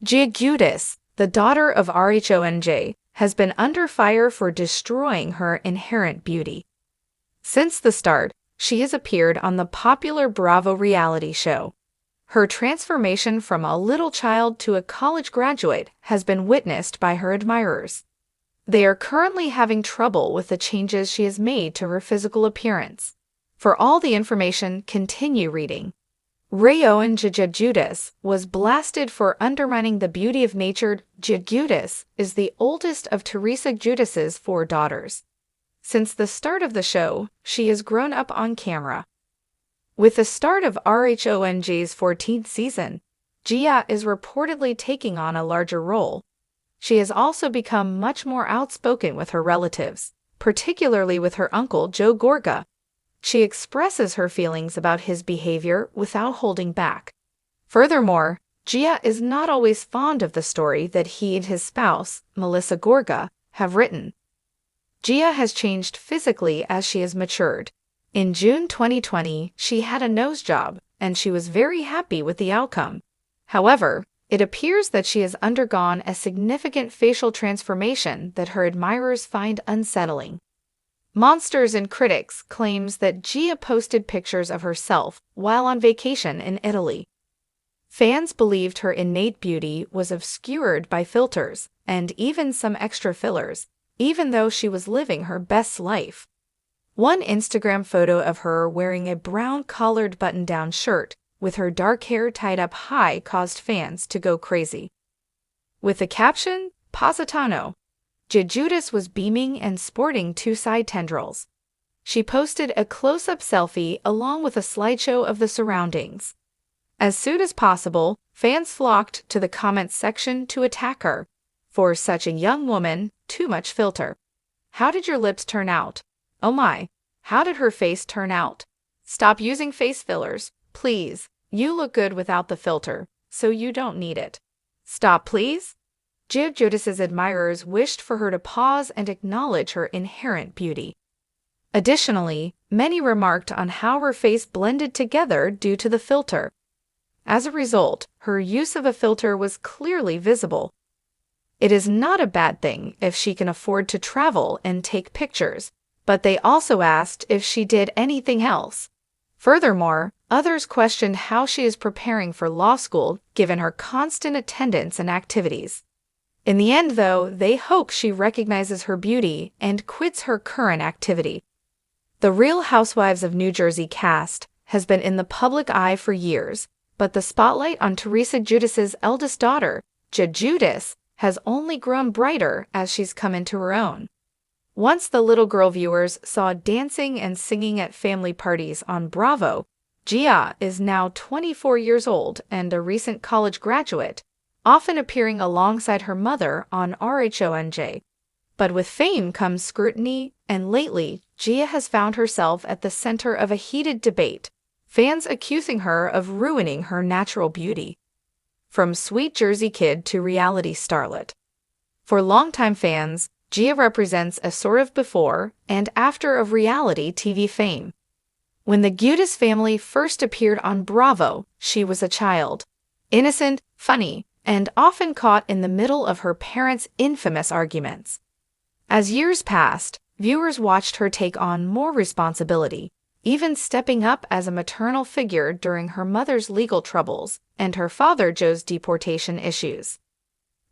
Giudice, the daughter of RHONJ, has been under fire for destroying her inherent beauty. Since the start, she has appeared on the popular Bravo reality show. Her transformation from a little child to a college graduate has been witnessed by her admirers. They are currently having trouble with the changes she has made to her physical appearance. For all the information, continue reading. RHONJ Giudice was blasted for undermining the beauty of nature. Giudice is the oldest of Teresa Giudice's 4 daughters. Since the start of the show, she has grown up on camera. With the start of RHONJ's 14th season, Gia is reportedly taking on a larger role. She has also become much more outspoken with her relatives, particularly with her uncle Joe Gorga. She expresses her feelings about his behavior without holding back. Furthermore, Gia is not always fond of the story that he and his spouse, Melissa Gorga, have written. Gia has changed physically as she has matured. In June 2020, she had a nose job, and she was very happy with the outcome. However, it appears that she has undergone a significant facial transformation that her admirers find unsettling. Monsters and Critics claims that Gia posted pictures of herself while on vacation in Italy. Fans believed her innate beauty was obscured by filters and even some extra fillers, even though she was living her best life. One Instagram photo of her wearing a brown collared button-down shirt with her dark hair tied up high caused fans to go crazy. With the caption, "Positano," Giudice was beaming and sporting 2 side tendrils. She posted a close-up selfie along with a slideshow of the surroundings. As soon as possible, fans flocked to the comments section to attack her. For such a young woman, too much filter. How did your lips turn out? Oh my, how did her face turn out? Stop using face fillers, please. You look good without the filter, so you don't need it. Stop, please. Giudice's admirers wished for her to pause and acknowledge her inherent beauty. Additionally, many remarked on how her face blended together due to the filter. As a result, her use of a filter was clearly visible. It is not a bad thing if she can afford to travel and take pictures, but they also asked if she did anything else. Furthermore, others questioned how she is preparing for law school given her constant attendance and activities. In the end, though, they hope she recognizes her beauty and quits her current activity. The Real Housewives of New Jersey cast has been in the public eye for years, but the spotlight on Teresa Giudice's eldest daughter, Giudice, has only grown brighter as she's come into her own. Once the little girl viewers saw dancing and singing at family parties on Bravo, Gia is now 24 years old and a recent college graduate, often appearing alongside her mother on RHONJ. But with fame comes scrutiny, and lately, Gia has found herself at the center of a heated debate, fans accusing her of ruining her natural beauty. From sweet Jersey kid to reality starlet. For longtime fans, Gia represents a sort of before and after of reality TV fame. When the Giudice family first appeared on Bravo, she was a child. Innocent, funny, and often caught in the middle of her parents' infamous arguments. As years passed, viewers watched her take on more responsibility, even stepping up as a maternal figure during her mother's legal troubles and her father Joe's deportation issues.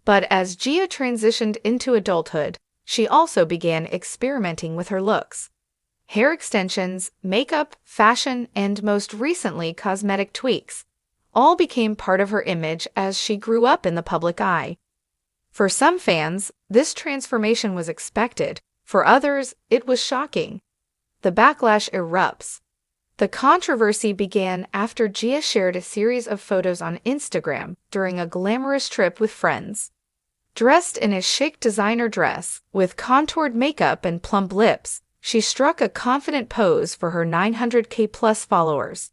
But as Gia transitioned into adulthood, she also began experimenting with her looks. Hair extensions, makeup, fashion, and most recently cosmetic tweaks all became part of her image as she grew up in the public eye. For some fans, this transformation was expected. For others, it was shocking. The backlash erupts. The controversy began after Gia shared a series of photos on Instagram during a glamorous trip with friends. Dressed in a chic designer dress, with contoured makeup and plump lips, she struck a confident pose for her 900K plus followers.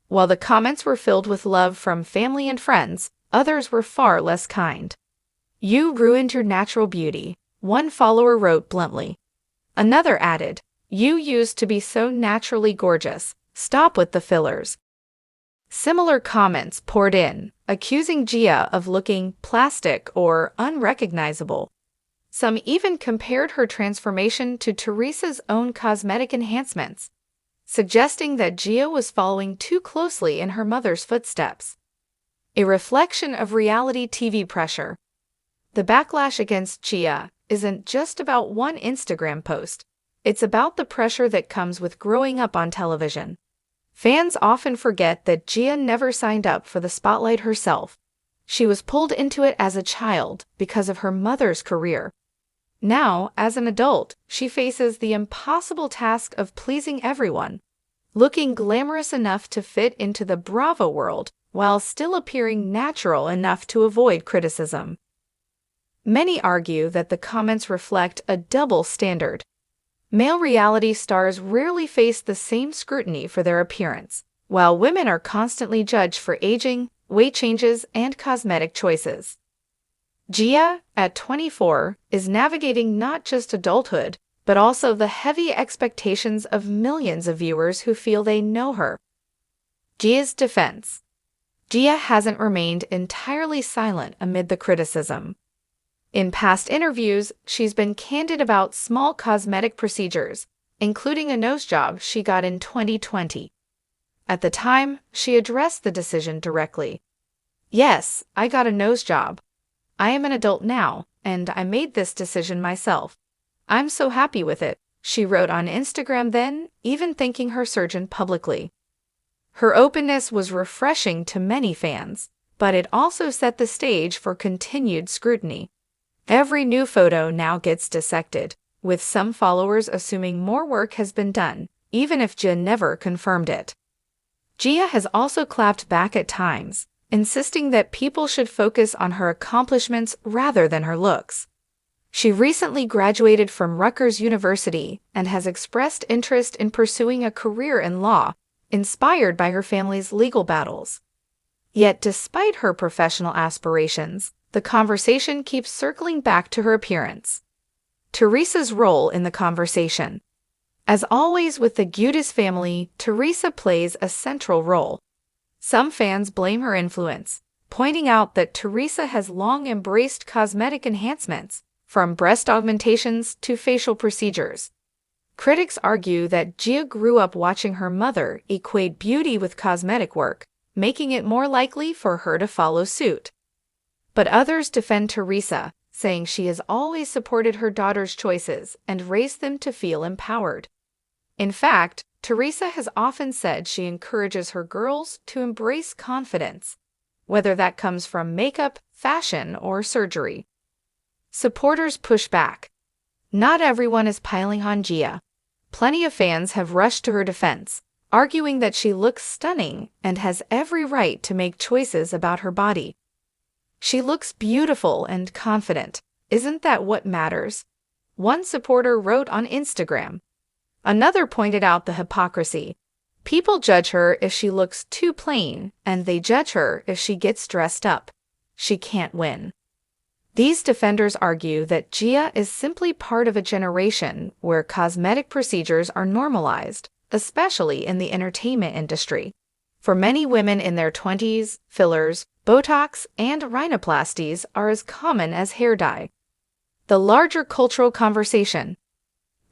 While the comments were filled with love from family and friends, others were far less kind. "You ruined your natural beauty," one follower wrote bluntly. Another added, "You used to be so naturally gorgeous. Stop with the fillers." Similar comments poured in, accusing Gia of looking plastic or unrecognizable. Some even compared her transformation to Teresa's own cosmetic enhancements, suggesting that Gia was following too closely in her mother's footsteps. A reflection of reality TV pressure. The backlash against Gia isn't just about one Instagram post. It's about the pressure that comes with growing up on television. Fans often forget that Gia never signed up for the spotlight herself. She was pulled into it as a child because of her mother's career. Now, as an adult, she faces the impossible task of pleasing everyone, looking glamorous enough to fit into the Bravo world while still appearing natural enough to avoid criticism. Many argue that the comments reflect a double standard. Male reality stars rarely face the same scrutiny for their appearance, while women are constantly judged for aging, weight changes, and cosmetic choices. Gia, at 24, is navigating not just adulthood, but also the heavy expectations of millions of viewers who feel they know her. Gia's defense. Gia hasn't remained entirely silent amid the criticism. In past interviews, she's been candid about small cosmetic procedures, including a nose job she got in 2020. At the time, she addressed the decision directly. "Yes, I got a nose job. I am an adult now, and I made this decision myself. I'm so happy with it," she wrote on Instagram then, even thanking her surgeon publicly. Her openness was refreshing to many fans, but it also set the stage for continued scrutiny. Every new photo now gets dissected, with some followers assuming more work has been done, even if Gia never confirmed it. Gia has also clapped back at times, insisting that people should focus on her accomplishments rather than her looks. She recently graduated from Rutgers University and has expressed interest in pursuing a career in law, inspired by her family's legal battles. Yet despite her professional aspirations, the conversation keeps circling back to her appearance. Teresa's role in the conversation. As always with the Giudice family, Teresa plays a central role. Some fans blame her influence, pointing out that Teresa has long embraced cosmetic enhancements, from breast augmentations to facial procedures. Critics argue that Gia grew up watching her mother equate beauty with cosmetic work, making it more likely for her to follow suit. But others defend Teresa, saying she has always supported her daughter's choices and raised them to feel empowered. In fact, Teresa has often said she encourages her girls to embrace confidence, whether that comes from makeup, fashion, or surgery. Supporters push back. Not everyone is piling on Gia. Plenty of fans have rushed to her defense, arguing that she looks stunning and has every right to make choices about her body. "She looks beautiful and confident. Isn't that what matters?" one supporter wrote on Instagram. Another pointed out the hypocrisy. People judge her if she looks too plain, and they judge her if she gets dressed up. She can't win. These defenders argue that Gia is simply part of a generation where cosmetic procedures are normalized, especially in the entertainment industry. For many women in their 20s, fillers, Botox, and rhinoplasties are as common as hair dye. The larger cultural conversation.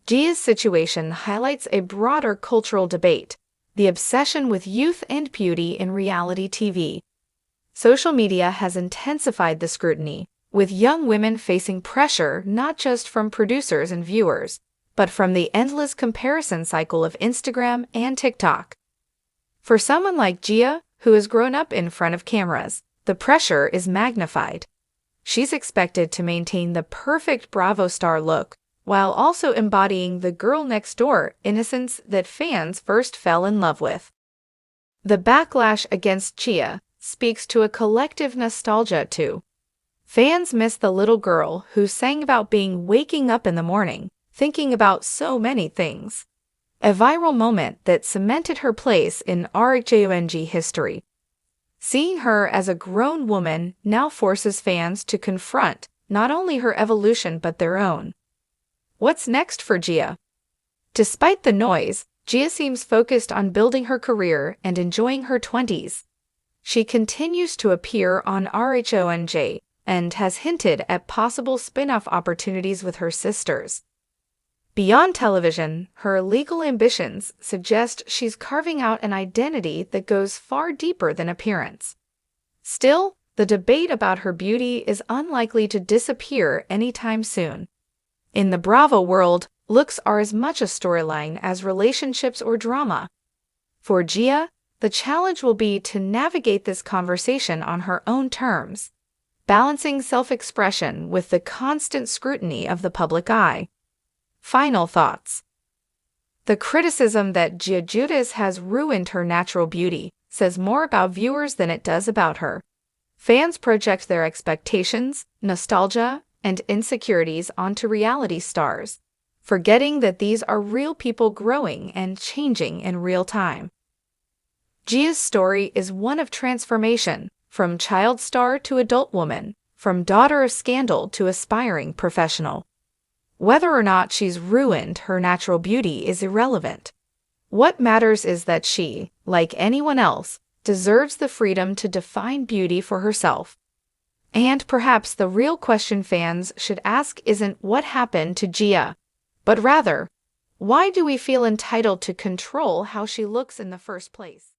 Gia's situation highlights a broader cultural debate, the obsession with youth and beauty in reality TV. Social media has intensified the scrutiny, with young women facing pressure not just from producers and viewers, but from the endless comparison cycle of Instagram and TikTok. For someone like Gia, who has grown up in front of cameras, the pressure is magnified. She's expected to maintain the perfect Bravo star look, while also embodying the girl-next-door innocence that fans first fell in love with. The backlash against Gia speaks to a collective nostalgia too. Fans miss the little girl who sang about waking up in the morning, thinking about so many things. A viral moment that cemented her place in RHONJ history. Seeing her as a grown woman now forces fans to confront not only her evolution but their own. What's next for Gia? Despite the noise, Gia seems focused on building her career and enjoying her 20s. she continues to appear on RHONJ and has hinted at possible spin-off opportunities with her sisters. Beyond television, her legal ambitions suggest she's carving out an identity that goes far deeper than appearance. Still, the debate about her beauty is unlikely to disappear anytime soon. In the Bravo world, looks are as much a storyline as relationships or drama. For Gia, the challenge will be to navigate this conversation on her own terms, balancing self-expression with the constant scrutiny of the public eye. Final thoughts. The criticism that Giudice has ruined her natural beauty says more about viewers than it does about her. Fans project their expectations, nostalgia, and insecurities onto reality stars, forgetting that these are real people growing and changing in real time. Gia's story is one of transformation, from child star to adult woman, from daughter of scandal to aspiring professional. Whether or not she's ruined her natural beauty is irrelevant. What matters is that she, like anyone else, deserves the freedom to define beauty for herself. And perhaps the real question fans should ask isn't what happened to Gia, but rather, why do we feel entitled to control how she looks in the first place?